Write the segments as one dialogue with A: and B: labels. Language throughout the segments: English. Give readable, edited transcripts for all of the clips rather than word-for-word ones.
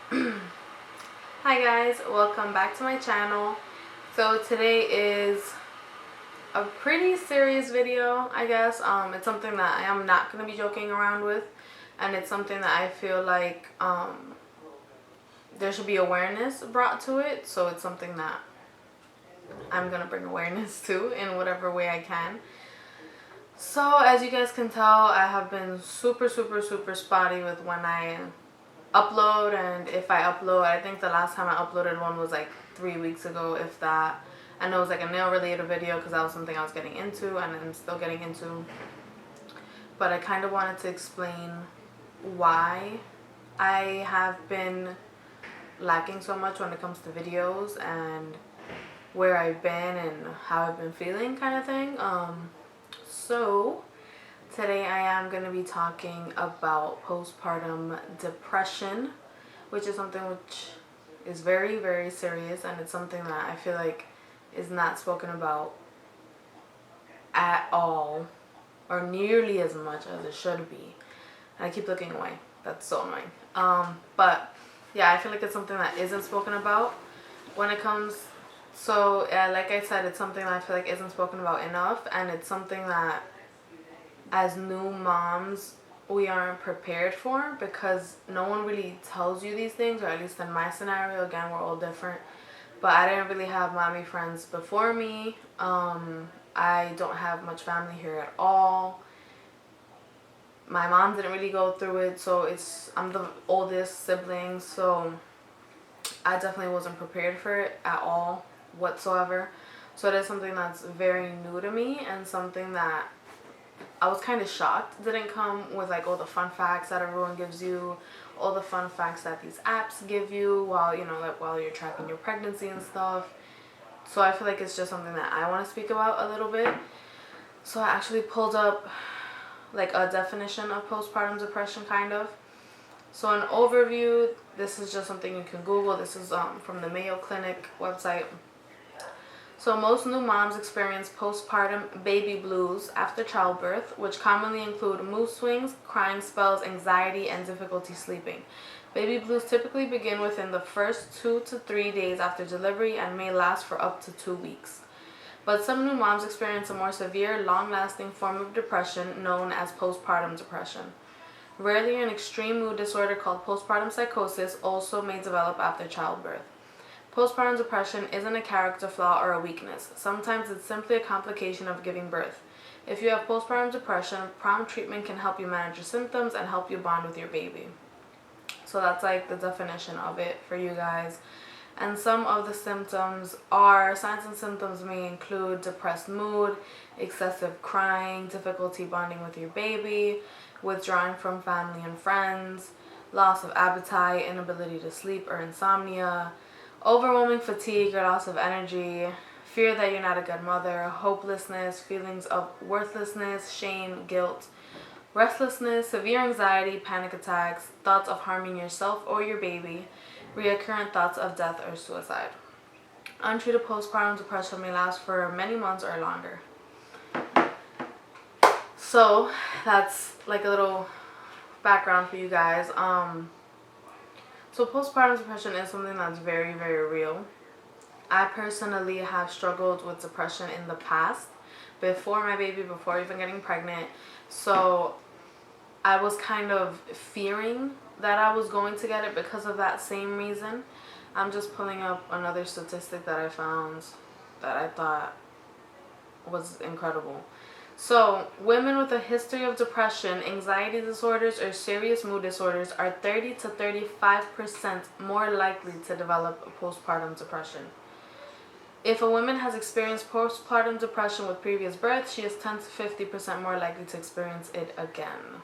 A: Hi guys, welcome back to my channel. So today is a pretty serious video, I guess. It's something that I am not going to be joking around with, and it's something that I feel like there should be awareness brought to it. So it's something that I'm going to bring awareness to in whatever way I can. So as you guys can tell, I have been super spotty with when I upload, and if I upload. I think the last time I uploaded one was like 3 weeks ago, if that. I know it was like a nail related video because that was something I was getting into and I'm still getting into, but I kind of wanted to explain why I have been lacking so much when it comes to videos and where I've been and how I've been feeling, kind of thing. So today I am going to be talking about postpartum depression, which is something which is very serious, and it's something that I feel like is not spoken about at all or nearly as much as it should be. And I keep looking away. That's so annoying. But yeah, I feel like it's something that isn't spoken about when it comes. So yeah, like I said, it's something that I feel like isn't spoken about enough, and it's something that as new moms we aren't prepared for because no one really tells you these things, or at least in my scenario. Again, we're all different, but I didn't really have mommy friends before me. I don't have much family here at all. My mom didn't really go through it, so I'm the oldest sibling, so I definitely wasn't prepared for it at all whatsoever. So it is something that's very new to me, and something that I was kind of shocked didn't come with like all the fun facts that everyone gives you, all the fun facts that these apps give you while while you're tracking your pregnancy and stuff. So I feel like it's just something that I want to speak about a little bit. So I actually pulled up like a definition of postpartum depression, kind of. So an overview, this is just something you can Google. This is from the Mayo Clinic website. So most new moms experience postpartum baby blues after childbirth, which commonly include mood swings, crying spells, anxiety, and difficulty sleeping. Baby blues typically begin within the first 2 to 3 days after delivery and may last for up to 2 weeks. But some new moms experience a more severe, long-lasting form of depression known as postpartum depression. Rarely, an extreme mood disorder called postpartum psychosis also may develop after childbirth. Postpartum depression isn't a character flaw or a weakness. Sometimes it's simply a complication of giving birth. If you have postpartum depression, prompt treatment can help you manage your symptoms and help you bond with your baby. So that's like the definition of it for you guys. And some of the symptoms are, signs and symptoms may include depressed mood, excessive crying, difficulty bonding with your baby, withdrawing from family and friends, loss of appetite, inability to sleep or insomnia, overwhelming fatigue or loss of energy, fear that you're not a good mother, hopelessness, feelings of worthlessness, shame, guilt, restlessness, severe anxiety, panic attacks, thoughts of harming yourself or your baby, recurrent thoughts of death or suicide. Untreated postpartum depression may last for many months or longer. So that's like a little background for you guys. So postpartum depression is something that's very real. I personally have struggled with depression in the past, before my baby, before even getting pregnant. So I was kind of fearing that I was going to get it because of that same reason. I'm just pulling up another statistic that I found that I thought was incredible. So, women with a history of depression, anxiety disorders, or serious mood disorders are 30 to 35% more likely to develop postpartum depression. If a woman has experienced postpartum depression with previous birth, she is 10 to 50% more likely to experience it again.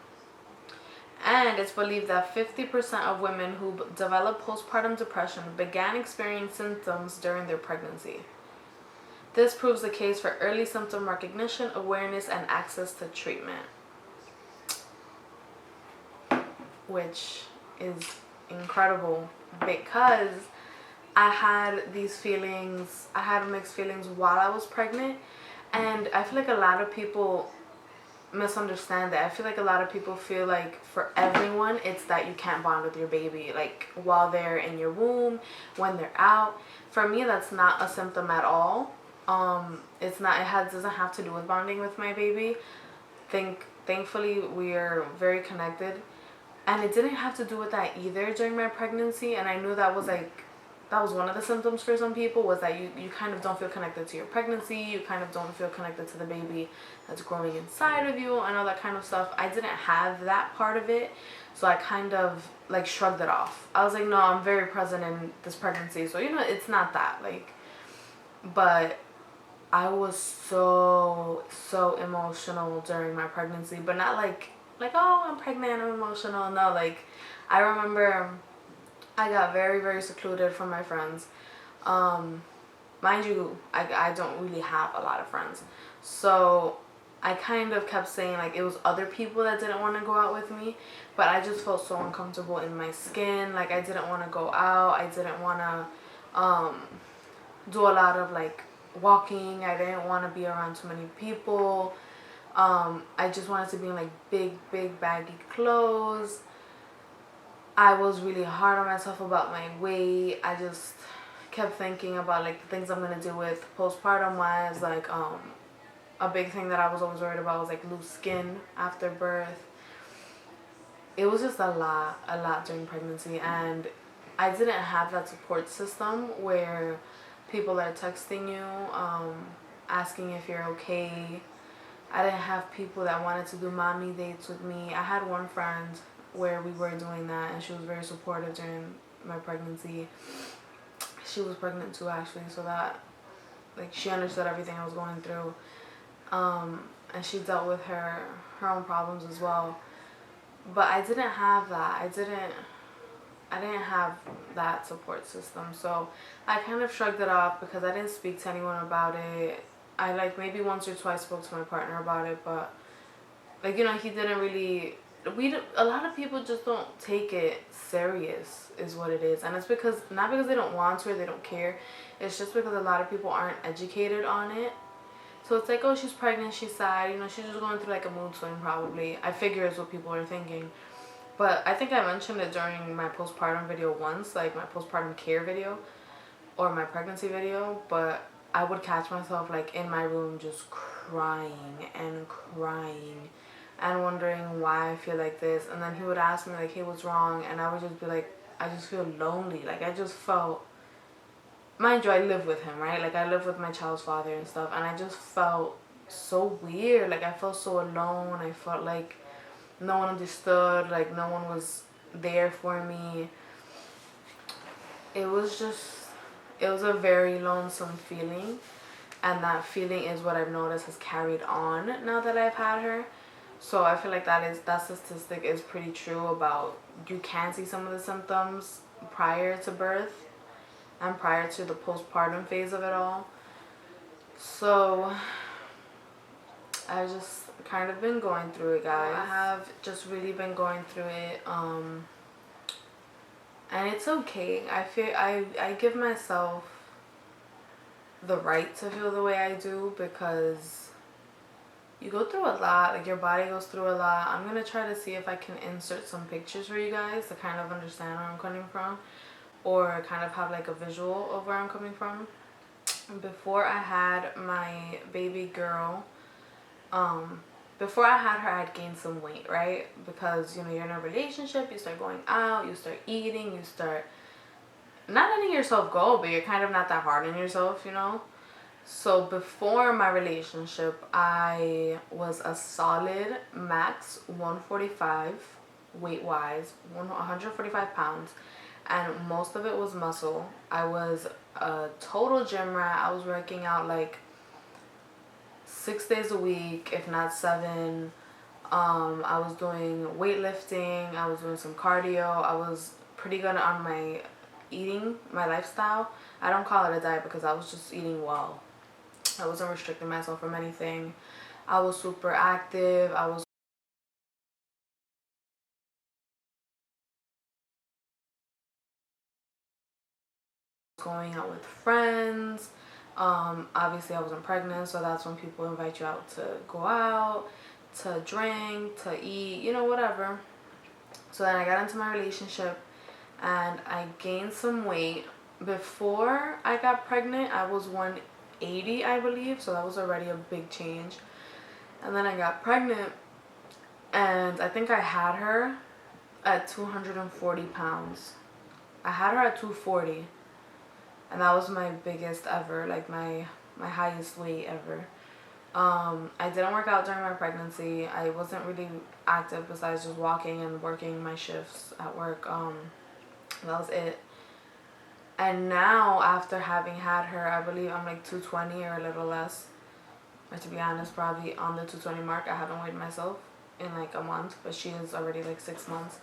A: And it's believed that 50% of women who develop postpartum depression began experiencing symptoms during their pregnancy. This proves the case for early symptom recognition, awareness, and access to treatment, which is incredible because I had these feelings, I had mixed feelings while I was pregnant, and I feel like a lot of people misunderstand it. I feel like a lot of people feel like for everyone it's that you can't bond with your baby like while they're in your womb, when they're out. For me, that's not a symptom at all. It's not, doesn't have to do with bonding with my baby. Thankfully we are very connected, and it didn't have to do with that either during my pregnancy. And I knew that was one of the symptoms for some people, was that you kind of don't feel connected to your pregnancy, you kind of don't feel connected to the baby that's growing inside of you and all that kind of stuff. I didn't have that part of it, so I kind of like shrugged it off. I was like, no, I'm very present in this pregnancy, so it's not that, like. But I was so emotional during my pregnancy, but not like oh, I'm pregnant, I'm emotional. No, like I remember I got very, very secluded from my friends. Mind you, I don't really have a lot of friends. So I kind of kept saying like it was other people that didn't want to go out with me, but I just felt so uncomfortable in my skin. Like I didn't want to go out. I didn't want to do a lot of like walking. I didn't want to be around too many people. I just wanted to be in like big baggy clothes. I was really hard on myself about my weight. I just kept thinking about like the things I'm gonna deal with postpartum wise. Like a big thing that I was always worried about was like loose skin after birth. It was just a lot during pregnancy, and I didn't have that support system where people are texting you, asking if you're okay. I didn't have people that wanted to do mommy dates with me. I had one friend where we were doing that, and she was very supportive during my pregnancy. She was pregnant too, actually, so that like she understood everything I was going through, and she dealt with her own problems as well. But I didn't have that. I didn't have that support system, so I kind of shrugged it off because I didn't speak to anyone about it. I like maybe once or twice spoke to my partner about it, but like he didn't really. A lot of people just don't take it serious, is what it is, and it's because not because they don't want to or they don't care. It's just because a lot of people aren't educated on it. So it's like, oh, she's pregnant, she's sad, she's just going through like a mood swing probably. I figure is what people are thinking. But I think I mentioned it during my postpartum video once, like my postpartum care video or my pregnancy video, but I would catch myself like in my room just crying and crying and wondering why I feel like this. And then he would ask me like, hey, what's wrong? And I would just be like, I just feel lonely. Like I just felt, mind you, I live with him, right? Like I live with my child's father and stuff, and I just felt so weird. Like I felt so alone. I felt like no one understood, like no one was there for me. It was a very lonesome feeling, and that feeling is what I've noticed has carried on now that I've had her. So I feel like that statistic is pretty true about you can see some of the symptoms prior to birth and prior to the postpartum phase of it all. So I've just kind of been going through it, guys. I have just really been going through it, and it's okay. I give myself the right to feel the way I do because you go through a lot. Like your body goes through a lot. I'm gonna try to see if I can insert some pictures for you guys to kind of understand where I'm coming from, or kind of have like a visual of where I'm coming from. Before I had my baby girl, before I had her, I had gained some weight, right? Because you're in a relationship, you start going out, you start eating, you start not letting yourself go, but you're kind of not that hard on yourself, So before my relationship, I was a solid max 145 weight wise, 145 pounds, and most of it was muscle. I was a total gym rat. I was working out like 6 days a week, if not 7. I was doing weightlifting. I was doing some cardio. I was pretty good on my eating, my lifestyle. I don't call it a diet because I was just eating well. I wasn't restricting myself from anything. I was super active. I was going out with friends. Obviously I wasn't pregnant, so that's when people invite you out to go out. to drink, to eat, you know, whatever. So then I got into my relationship and I gained some weight. Before I got pregnant, I was 180, I believe, so that was already a big change. And then I got pregnant, and I think I had her at 240 pounds. I had her at 240, and that was my biggest ever, like my highest weight ever. I didn't work out during my pregnancy. I wasn't really active besides just walking and working my shifts at work. That was it. And now, after having had her, I believe I'm like 220 or a little less. Or to be honest, probably on the 220 mark. I haven't weighed myself in like a month, but she is already like 6 months.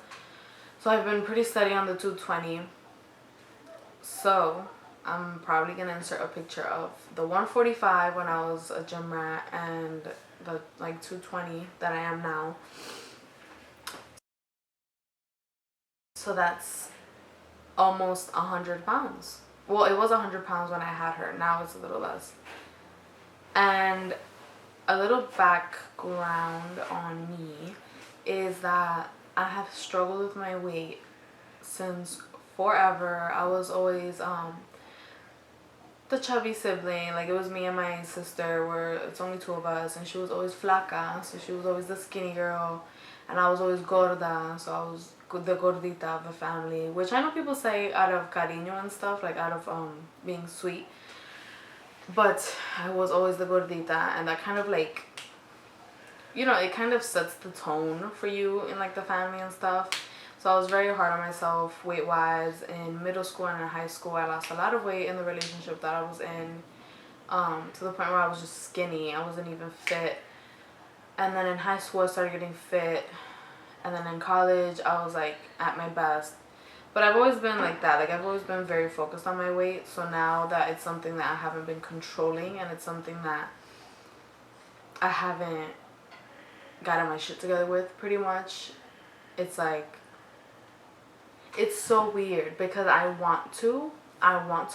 A: So I've been pretty steady on the 220. So I'm probably going to insert a picture of the 145 when I was a gym rat and the like 220 that I am now. So that's almost 100 pounds. Well, it was 100 pounds when I had her. Now it's a little less. And a little background on me is that I have struggled with my weight since forever. I was always the chubby sibling. Like, it was me and my sister, where it's only two of us, and she was always flaca, so she was always the skinny girl, and I was always gorda, so I was the gordita of the family, which I know people say out of cariño and stuff, like out of being sweet, but I was always the gordita, and that kind of like, you know, it kind of sets the tone for you in like the family and stuff. So I was very hard on myself weight wise. In middle school and in high school, I lost a lot of weight in the relationship that I was in, to the point where I was just skinny. I wasn't even fit. And then in high school I started getting fit, and then in college I was like at my best. But I've always been like that. Like, I've always been very focused on my weight. So now that it's something that I haven't been controlling, and it's something that I haven't gotten my shit together with, pretty much, it's like, it's so weird because I want to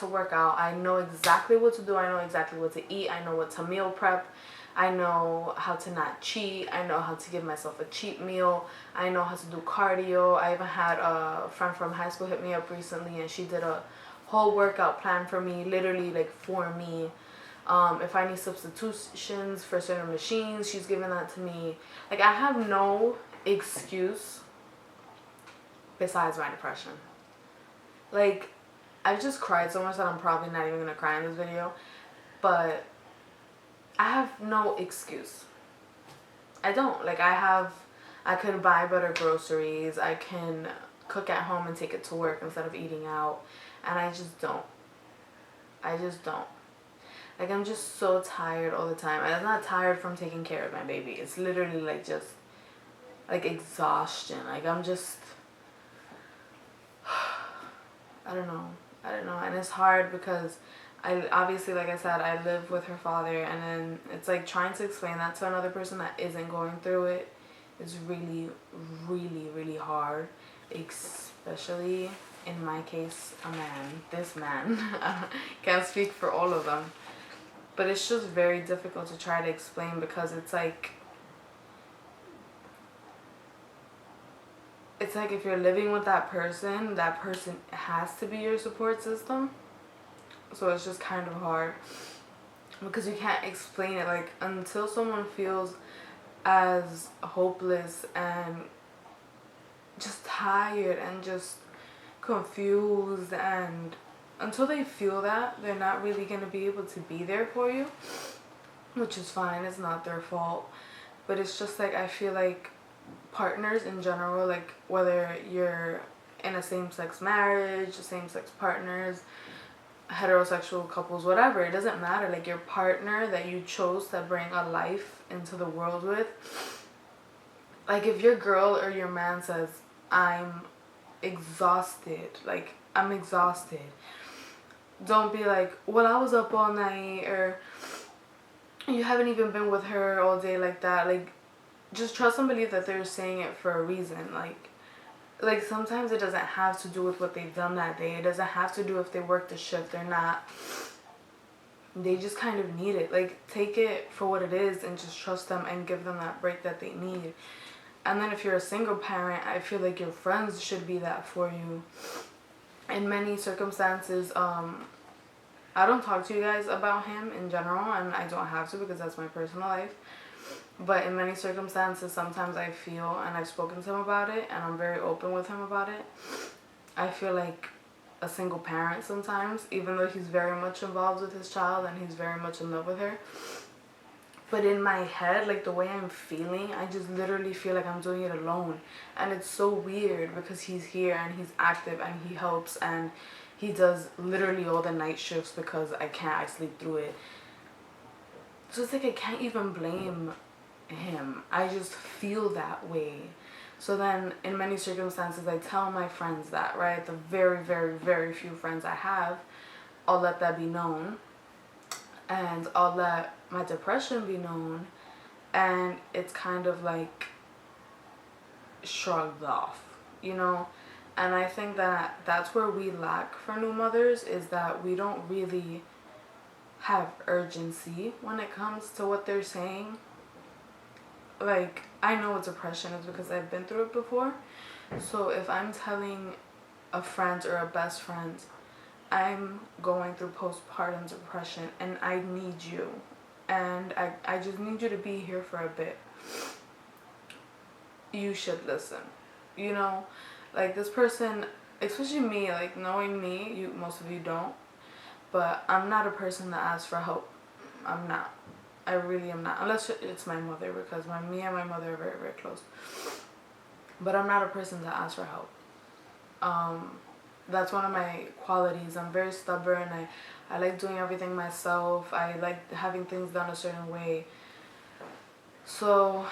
A: work out. I know exactly what to do. I know exactly what to eat. I know what to meal prep. I know how to not cheat. I know how to give myself a cheat meal. I know how to do cardio. I even had a friend from high school hit me up recently, and she did a whole workout plan for me, literally like for me. If I need substitutions for certain machines, she's giving that to me. Like, I have no excuse besides my depression. Like, I've just cried so much that I'm probably not even gonna cry in this video, but I have no excuse. I don't. Like, I could buy better groceries. I can cook at home and take it to work instead of eating out, and I just don't. Like, I'm just so tired all the time. And I'm not tired from taking care of my baby. It's literally like just like exhaustion. Like, I'm just, I don't know. And it's hard because I obviously, like I said, I live with her father, and then it's like trying to explain that to another person that isn't going through it is really, really, really hard, especially in my case, a man. This man. I can't speak for all of them, but it's just very difficult to try to explain because it's like if you're living with that person has to be your support system. So it's just kind of hard because you can't explain it. Like, until someone feels as hopeless and just tired and just confused, and until they feel that, they're not really going to be able to be there for you, which is fine. It's not their fault. But it's just like, I feel like partners in general, like whether you're in a same-sex marriage, same-sex partners, heterosexual couples, whatever, it doesn't matter. Like, your partner that you chose to bring a life into the world with, like, if your girl or your man says, I'm exhausted, like, I'm exhausted, don't be like, well, I was up all night, or you haven't even been with her all day, like that. Like, just trust and believe that they're saying it for a reason. Like sometimes it doesn't have to do with what they've done that day. It doesn't have to do if they worked a shift or not. they just kind of need it. Like, take it for what it is and just trust them and give them that break that they need. And then if you're a single parent, I feel like your friends should be that for you. In many circumstances, I don't talk to you guys about him in general, and I don't have to because that's my personal life. But in many circumstances, sometimes I feel, and I've spoken to him about it, and I'm very open with him about it, I feel like a single parent sometimes, even though he's very much involved with his child and he's very much in love with her. But in my head, like the way I'm feeling, I just literally feel like I'm doing it alone. And it's so weird because he's here and he's active and he helps and he does literally all the night shifts because I sleep through it. So it's like I can't even blame him. I just feel that way. So then in many circumstances I tell my friends that, right? The very, very, very few friends I have, I'll let that be known. And I'll let my depression be known. And it's kind of like shrugged off, you know? And I think that that's where we lack for new mothers, is that we don't really have urgency when it comes to what they're saying. Like, I know what depression is because I've been through it before. So if I'm telling a friend or a best friend, I'm going through postpartum depression and I need you, and I just need you to be here for a bit, you should listen. You know, like this person, especially me, like knowing me, most of you don't, but I'm not a person that asks for help. I'm not. I really am not. Unless it's my mother, because me and my mother are very, very close. But I'm not a person that asks for help. That's one of my qualities. I'm very stubborn. I like doing everything myself. I like having things done a certain way. So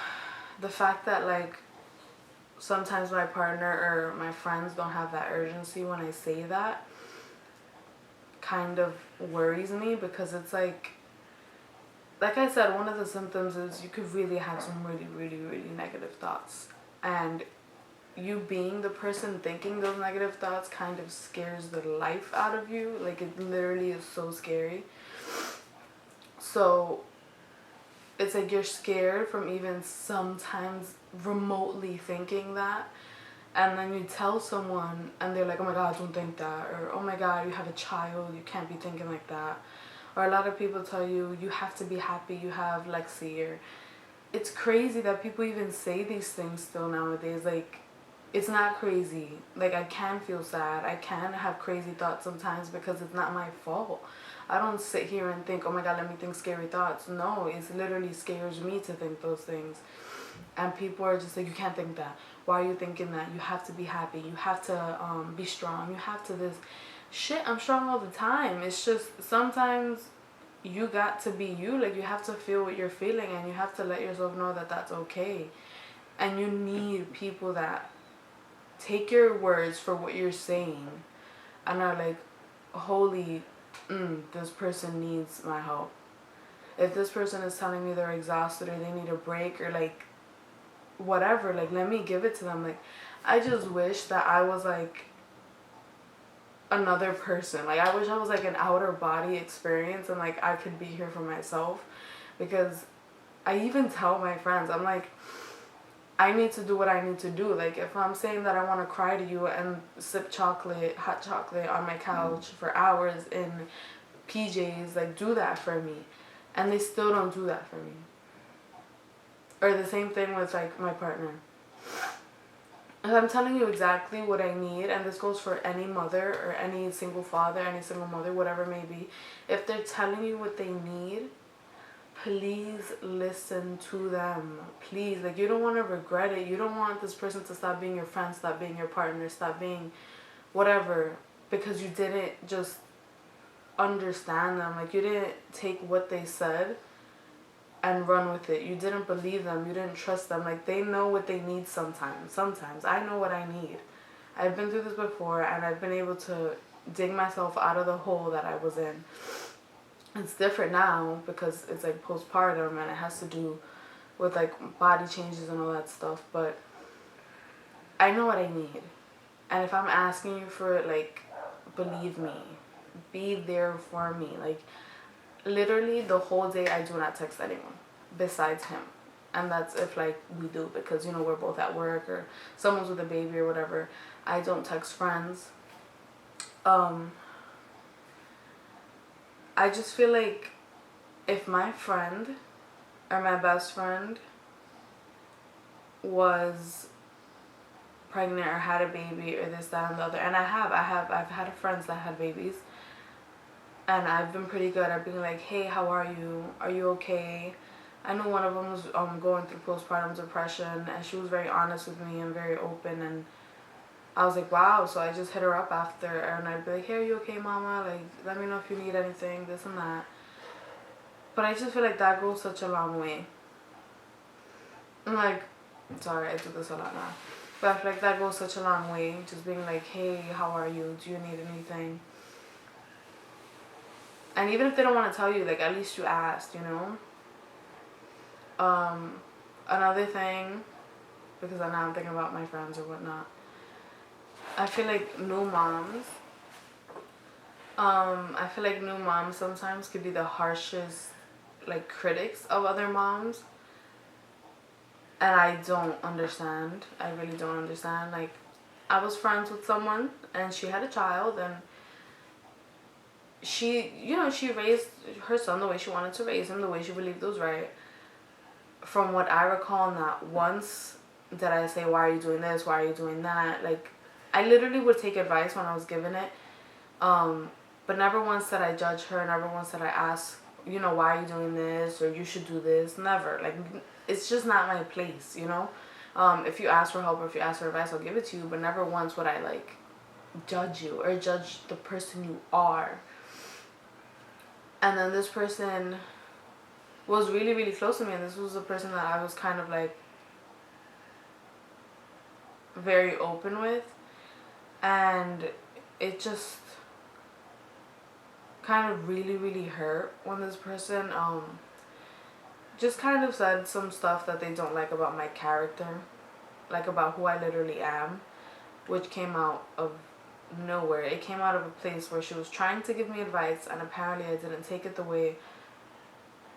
A: the fact that like sometimes my partner or my friends don't have that urgency when I say that kind of worries me, because it's like I said, one of the symptoms is you could really have some really, really, really negative thoughts. And you being the person thinking those negative thoughts kind of scares the life out of you. Like, it literally is so scary. So it's like you're scared from even sometimes remotely thinking that. And then you tell someone and they're like, oh my God, don't think that. Or, oh my God, you have a child, you can't be thinking like that. Or a lot of people tell you, you have to be happy, you have Lexi. Or it's crazy that people even say these things still nowadays. Like, it's not crazy. Like, I can feel sad. I can have crazy thoughts sometimes because it's not my fault. I don't sit here and think, oh my God, let me think scary thoughts. No, it literally scares me to think those things. And people are just like, you can't think that. Why are you thinking that? You have to be happy. You have to be strong. You have to this. Shit, I'm strong all the time. It's just sometimes you got to be you. Like, you have to feel what you're feeling and you have to let yourself know that that's okay. And you need people that take your words for what you're saying and are like, holy, this person needs my help. If this person is telling me they're exhausted or they need a break or like whatever, like, let me give it to them. Like, I just wish that I was like another person. Like, I wish I was like an outer body experience and like I could be here for myself. Because I even tell my friends, I'm like, I need to do what I need to do. Like, if I'm saying that I want to cry to you and sip chocolate, hot chocolate on my couch for hours in PJs, like, do that for me. And they still don't do that for me. Or the same thing with like my partner. If I'm telling you exactly what I need, and this goes for any mother or any single father, any single mother, whatever it may be, if they're telling you what they need, please listen to them. Please. Like, you don't want to regret it. You don't want this person to stop being your friend, stop being your partner, stop being whatever, because you didn't just understand them. Like, you didn't take what they said and run with it. You didn't believe them. You didn't trust them. Like, they know what they need sometimes. Sometimes. I know what I need. I've been through this before, and I've been able to dig myself out of the hole that I was in. It's different now because it's like postpartum and it has to do with like body changes and all that stuff. But I know what I need. And if I'm asking you for it, like, believe me. Be there for me. Like, literally the whole day I do not text anyone besides him. And that's if like we do, because you know we're both at work or someone's with a baby or whatever. I don't text friends. I just feel like if my friend or my best friend was pregnant or had a baby or this, that, and the other, and I've had friends that had babies, and I've been pretty good at being like, hey, how are you? Are you okay? I know one of them was going through postpartum depression, and she was very honest with me and very open, and I was like, wow. So I just hit her up after, and I'd be like, hey, are you okay, mama? Like, let me know if you need anything, this and that. But I just feel like that goes such a long way. I'm like, sorry, I do this a lot now. But I feel like that goes such a long way, just being like, hey, how are you? Do you need anything? And even if they don't want to tell you, like, at least you asked, you know? Another thing, because now I'm thinking about my friends or whatnot, I feel like new moms sometimes could be the harshest, like, critics of other moms. And I don't understand. I really don't understand. Like, I was friends with someone, and she had a child, and she, you know, she raised her son the way she wanted to raise him, the way she believed was right. From what I recall, not once did I say, why are you doing this? Why are you doing that? Like, I literally would take advice when I was given it. But never once did I judge her. Never once did I ask, you know, why are you doing this? Or you should do this. Never. Like, it's just not my place, you know? If you ask for help or if you ask for advice, I'll give it to you. But never once would I, like, judge you or judge the person you are. And then this person was really, really close to me, and this was a person that I was kind of like very open with, and it just kind of really, really hurt when this person just kind of said some stuff that they don't like about my character, like about who I literally am, which came out of nowhere. It came out of a place where she was trying to give me advice, and apparently I didn't take it the way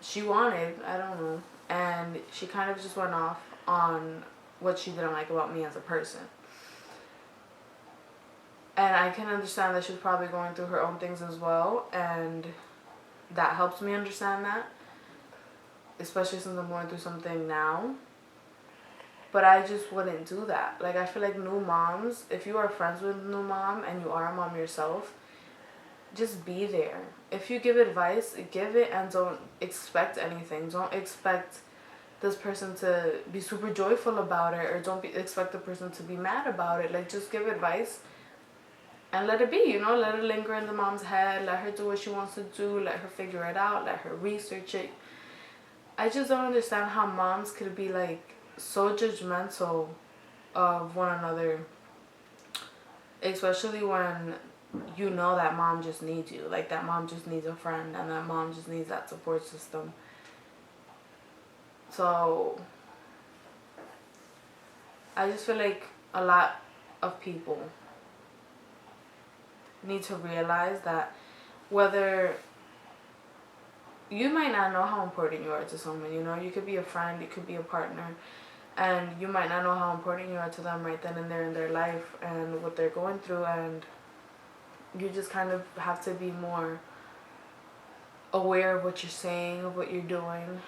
A: she wanted, I don't know, and she kind of just went off on what she didn't like about me as a person. And I can understand that she's probably going through her own things as well, and that helps me understand that, especially since I'm going through something now. But I just wouldn't do that. Like, I feel like new moms, if you are friends with a new mom and you are a mom yourself, just be there. If you give advice, give it, and don't expect anything. Don't expect this person to be super joyful about it, or don't expect the person to be mad about it. Like, just give advice and let it be, you know? Let it linger in the mom's head. Let her do what she wants to do. Let her figure it out. Let her research it. I just don't understand how moms could be, like, so judgmental of one another, especially when you know that mom just needs you. Like, that mom just needs a friend, and that mom just needs that support system. So I just feel like a lot of people need to realize that whether you might not know how important you are to someone, you know, you could be a friend, you could be a partner, and you might not know how important you are to them right then and there in their life and what they're going through, and you just kind of have to be more aware of what you're saying, of what you're doing.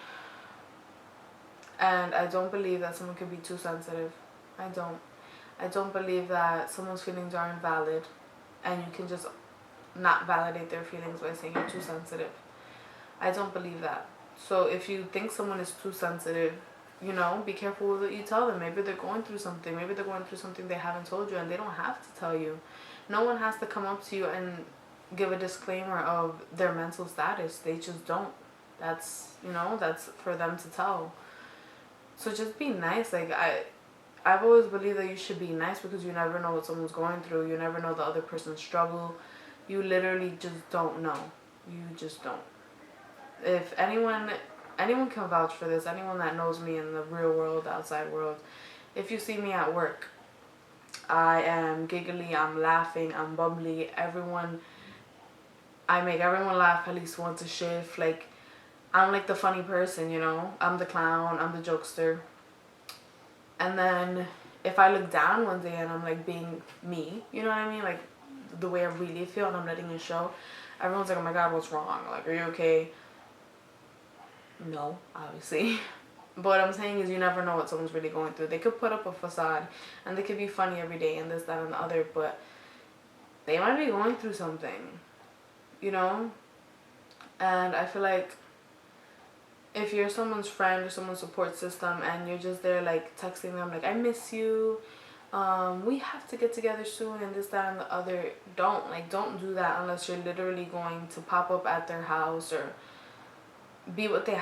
A: And I don't believe that someone could be too sensitive. I don't believe that someone's feelings aren't valid, and you can just not validate their feelings by saying you're too sensitive. I don't believe that. So if you think someone is too sensitive, you know, be careful with what you tell them. Maybe they're going through something. Maybe they're going through something they haven't told you, and they don't have to tell you. No one has to come up to you and give a disclaimer of their mental status. They just don't. That's, you know, that's for them to tell. So just be nice. Like, I've always believed that you should be nice, because you never know what someone's going through. You never know the other person's struggle. You literally just don't know. You just don't. If anyone can vouch for this, anyone that knows me in the real world, the outside world, if you see me at work, I am giggly, I'm laughing, I'm bubbly. Everyone I make everyone laugh at least once a shift. Like, I'm like the funny person, you know? I'm the clown, I'm the jokester. And then if I look down one day and I'm like being me, you know what I mean? Like the way I really feel and I'm letting it show, everyone's like, oh my God, what's wrong? Like, are you okay? No, obviously. But what I'm saying is you never know what someone's really going through. They could put up a facade and they could be funny every day and this, that, and the other, but they might be going through something, you know? And I feel like if you're someone's friend or someone's support system and you're just there like texting them like, I miss you, we have to get together soon and this, that, and the other, don't do that unless you're literally going to pop up at their house or be what they